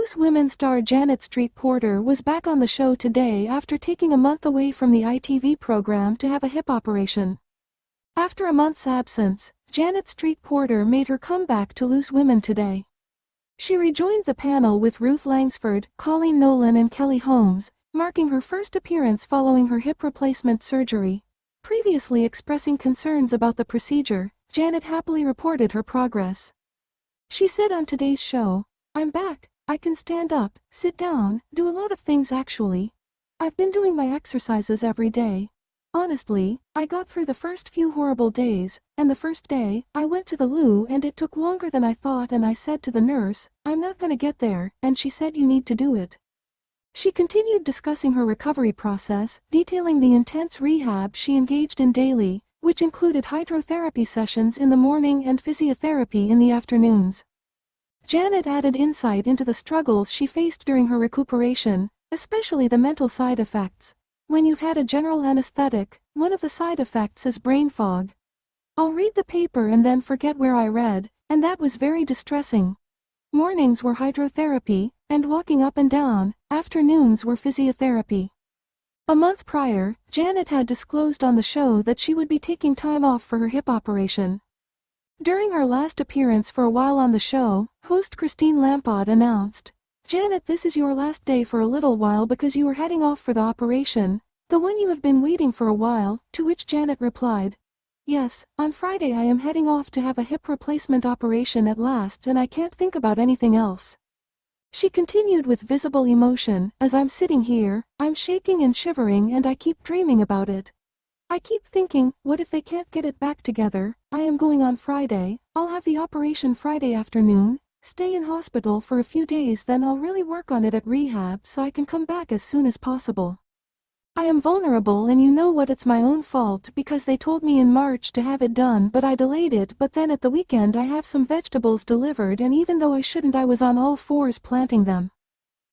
Loose Women star Janet Street Porter was back on the show today after taking a month away from the ITV program to have a hip operation. After a month's absence, Janet Street Porter made her comeback to Loose Women today. She rejoined the panel with Ruth Langsford, Colleen Nolan and Kelly Holmes, marking her first appearance following her hip replacement surgery. Previously expressing concerns about the procedure, Janet happily reported her progress. She said on today's show, "I'm back. I can stand up, sit down, do a lot of things actually. I've been doing my exercises every day. Honestly, I got through the first few horrible days, and the first day, I went to the loo and it took longer than I thought and I said to the nurse, I'm not gonna get there, and she said you need to do it." She continued discussing her recovery process, detailing the intense rehab she engaged in daily, which included hydrotherapy sessions in the morning and physiotherapy in the afternoons. Janet added insight into the struggles she faced during her recuperation, especially the mental side effects. When you've had a general anesthetic, one of the side effects is brain fog. I'll read the paper and then forget where I read, and that was very distressing. Mornings were hydrotherapy, and walking up and down, afternoons were physiotherapy. A month prior, Janet had disclosed on the show that she would be taking time off for her hip operation. During her last appearance for a while on the show, host Christine Lampard announced, "Janet, this is your last day for a little while because you are heading off for the operation, the one you have been waiting for a while," to which Janet replied, "Yes, on Friday I am heading off to have a hip replacement operation at last and I can't think about anything else." She continued with visible emotion, "As I'm sitting here, I'm shaking and shivering and I keep dreaming about it. I keep thinking, what if they can't get it back together? I am going on Friday, I'll have the operation Friday afternoon, stay in hospital for a few days, then I'll really work on it at rehab so I can come back as soon as possible. I am vulnerable and you know what, it's my own fault because they told me in March to have it done but I delayed it, but then at the weekend I have some vegetables delivered and even though I shouldn't I was on all fours planting them.